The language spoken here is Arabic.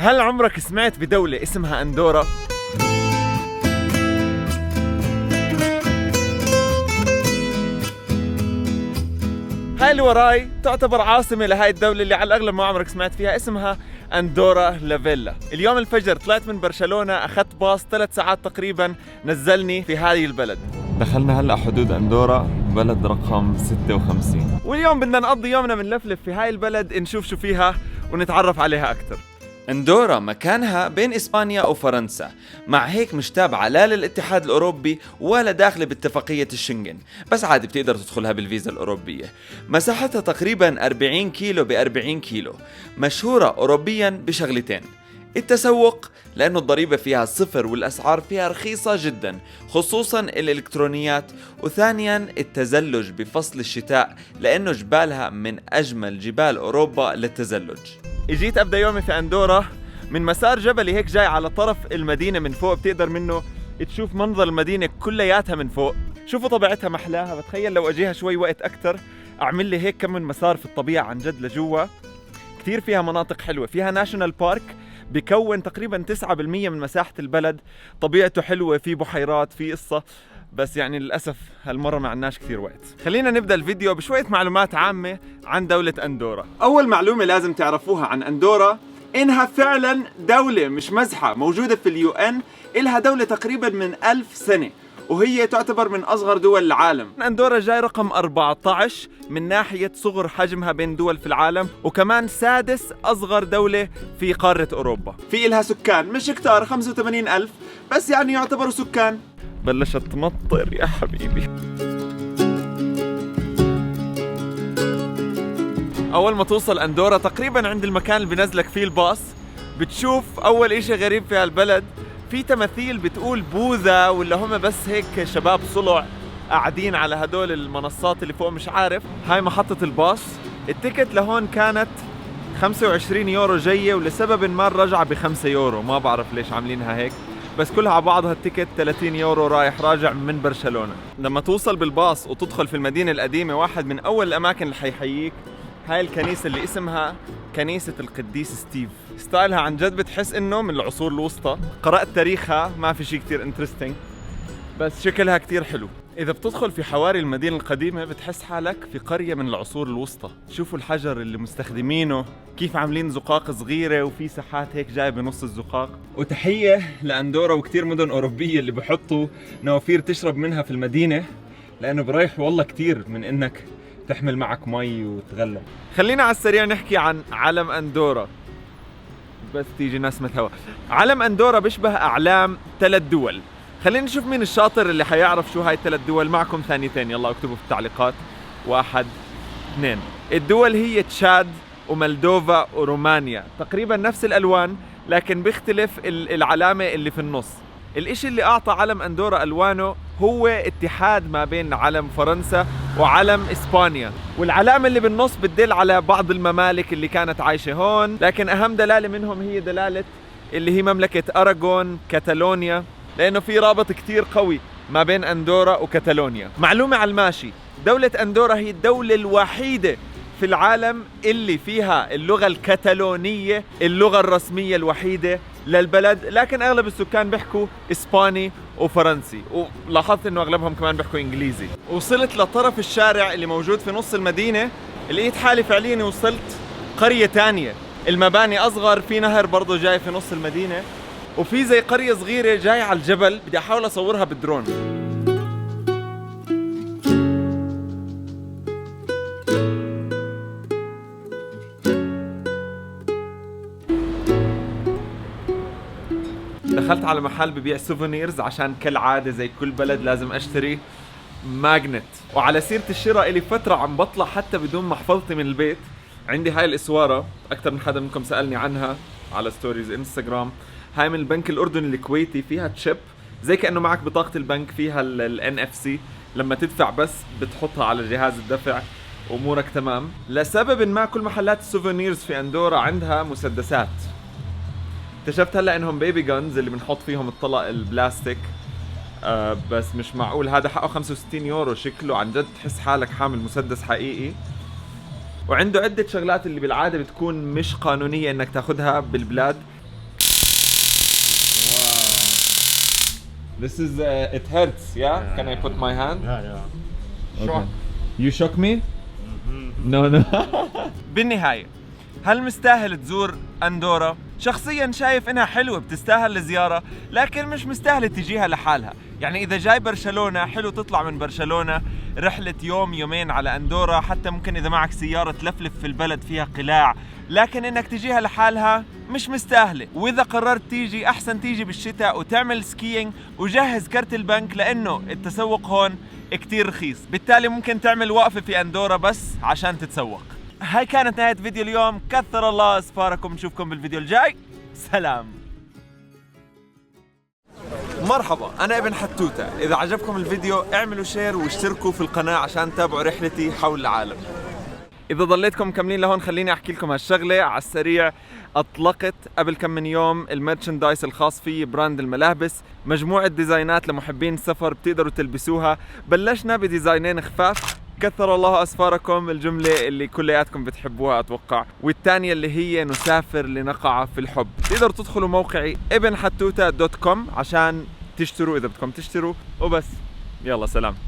هل عمرك سمعت بدولة اسمها أندورا؟ هاي اللي وراي تعتبر عاصمة لهاي الدولة اللي على الأغلب ما عمرك سمعت فيها، اسمها أندورا لا فيلا. اليوم الفجر طلعت من برشلونة، أخذت باص 3 ساعات تقريبا نزلني في هذه البلد. دخلنا هلأ حدود أندورا، بلد رقم 56، واليوم بدنا نقضي يومنا بنلفلف في هاي البلد، نشوف شو فيها ونتعرف عليها أكثر. أندورا مكانها بين إسبانيا وفرنسا، مع هيك مش تابعة لا للاتحاد الأوروبي ولا داخلة باتفاقية الشنغن، بس عادي بتقدر تدخلها بالفيزا الأوروبية. مساحتها تقريبا 40 كيلو ب40 كيلو. مشهورة أوروبيا بشغلتين: التسوق لأنه الضريبة فيها صفر والأسعار فيها رخيصة جدا خصوصا الإلكترونيات، وثانيا التزلج بفصل الشتاء لأنه جبالها من أجمل جبال أوروبا للتزلج. اجيت ابدا يومي في أندورا من مسار جبلي هيك جاي على طرف المدينة من فوق، بتقدر منه تشوف منظر المدينة كلياتها من فوق. شوفوا طبيعتها محلاها، بتخيل لو اجيها شوي وقت اكتر اعمل لي هيك كم من مسار في الطبيعة عن جد لجوا. كتير فيها مناطق حلوة، فيها ناشونال بارك بيكون تقريبا 9% من مساحة البلد، طبيعته حلوة، في بحيرات، في قصة، بس يعني للأسف هالمرة ما عندناش كثير وقت. خلينا نبدأ الفيديو بشوية معلومات عامة عن دولة أندورا. أول معلومة لازم تعرفوها عن أندورا إنها فعلا دولة مش مزحة، موجودة في اليو ان، إلها دولة تقريبا من 1000 سنة، وهي تعتبر من أصغر دول العالم. أندورا جاي رقم 14 من ناحية صغر حجمها بين دول في العالم، وكمان سادس أصغر دولة في قارة أوروبا. في إلها سكان مش كتار، 85,000 بس، يعني يعتبروا سكان. بلشت تمطر يا حبيبي. أول ما توصل أندورا تقريبا عند المكان اللي بنزلك فيه الباص، بتشوف أول إشي غريب في هالبلد، في تماثيل بتقول بوذا ولا هم بس هيك شباب صلع قاعدين على هدول المنصات اللي فوق، مش عارف. هاي محطة الباص، التيكت لهون كانت 25 يورو جاية، ولسبب ما الرجعة ب5 يورو، ما بعرف ليش عاملينها هيك، بس كلها على بعضها التيكت 30 يورو رايح راجع من برشلونة. لما توصل بالباص وتدخل في المدينة القديمة، واحد من أول الأماكن اللي حيحييك هاي الكنيسة اللي اسمها كنيسة القديس ستيف. ستايلها عن جد بتحس إنه من العصور الوسطى. قرأت تاريخها، ما في شيء كتير انترستينج، بس شكلها كتير حلو. إذا بتدخل في حواري المدينة القديمة بتحس حالك في قرية من العصور الوسطى. شوفوا الحجر اللي مستخدمينه، كيف عاملين زقاق صغيرة وفي ساحات هيك جاي بنص الزقاق. وتحية لأندورا وكتير مدن أوروبية اللي بحطوا نوافير تشرب منها في المدينة، لأنه بريح والله كتير من إنك تحمل معك مي وتغلب. خلينا على السريع نحكي عن علم أندورا، بس تيجي نسمة هوا. علم أندورا بيشبه أعلام 3 دول. خلينا نشوف مين الشاطر اللي حيعرف شو هاي 3 دول. معكم ثانيتين، يلا اكتبوا في التعليقات. 1 2. الدول هي تشاد ومالدوفا ورومانيا، تقريبا نفس الألوان لكن بيختلف العلامة اللي في النص. الاشي اللي اعطى علم أندورا ألوانه هو اتحاد ما بين علم فرنسا وعلم إسبانيا، والعلامة اللي بالنص بتدل على بعض الممالك اللي كانت عايشة هون، لكن أهم دلالة منهم هي دلالة اللي هي مملكة أراغون كاتالونيا، لأنه في رابط كتير قوي ما بين أندورا وكاتالونيا. معلومة على الماشي، دولة أندورا هي الدولة الوحيدة في العالم اللي فيها اللغة الكتالونية اللغة الرسمية الوحيدة للبلد، لكن أغلب السكان بيحكوا إسباني وفرنسي، ولاحظت إنه أغلبهم كمان بيحكوا إنجليزي. وصلت لطرف الشارع اللي موجود في نص المدينة، لقيت حالي فعليا وصلت قرية تانية، المباني أصغر، في نهر برضو جاي في نص المدينة، وفي زي قرية صغيرة جاي على الجبل، بدي أحاول أصورها بالدرون. دخلت على محل ببيع سوفونيرز عشان كالعادة زي كل بلد لازم أشتري ماجنت. وعلى سيرة الشراء إلي فترة عم بطلع حتى بدون محفظتي من البيت. عندي هاي الإسوارة، أكثر من حدا منكم سألني عنها على ستوريز انستغرام. هاي من البنك الأردني الكويتي، فيها تشيب زي كأنه معك بطاقة البنك، فيها ال NFC، لما تدفع بس بتحطها على جهاز الدفع وأمورك تمام. لسبب ما كل محلات السوفونيرز في أندورا عندها مسدسات. اكتشفت هلا انهم بيبي جانز اللي بنحط فيهم الطلق البلاستيك، بس مش معقول هذا حقه 65 يورو، شكله عن جد تحس حالك حامل مسدس حقيقي. وعنده عدة شغلات اللي بالعادة بتكون مش قانونية انك تاخدها بالبلاد، This is it hurts, yeah? Can I put my hand? Yeah. Okay. You shook me? No. بالنهاية هل مستاهل تزور أندورا؟ شخصيا شايف انها حلوة بتستاهل الزيارة، لكن مش مستاهل تجيها لحالها. يعني اذا جاي برشلونة حلو تطلع من برشلونة رحلة يوم يومين على أندورا، حتى ممكن اذا معك سيارة تلفلف في البلد فيها قلاع، لكن انك تجيها لحالها مش مستاهلة. واذا قررت تيجي احسن تيجي بالشتاء وتعمل سكيينج وجهز كرت البنك، لانه التسوق هون كتير رخيص، بالتالي ممكن تعمل وقفة في أندورا بس عشان تتسوق. هاي كانت نهاية فيديو اليوم، كثر الله أسفاركم، نشوفكم بالفيديو الجاي، سلام. مرحبا، أنا ابن حتوتة. إذا عجبكم الفيديو اعملوا شير واشتركوا في القناة عشان تتابعوا رحلتي حول العالم. إذا ضليتكم مكملين لهون خليني أحكي لكم هالشغلة على السريع. أطلقت قبل كم من يوم الميرشندايز الخاص فيه، براند الملابس، مجموعة ديزاينات لمحبين السفر بتقدروا تلبسوها. بلشنا بديزاينين خفاف، كثر الله أسفاركم، الجملة اللي كلياتكم بتحبوها أتوقع، والثانية اللي هي نسافر لنقع في الحب. تقدروا تدخلوا موقعي ابنحتوتة.com عشان تشتروا إذا بدكم تشتروا، وبس. يلا سلام.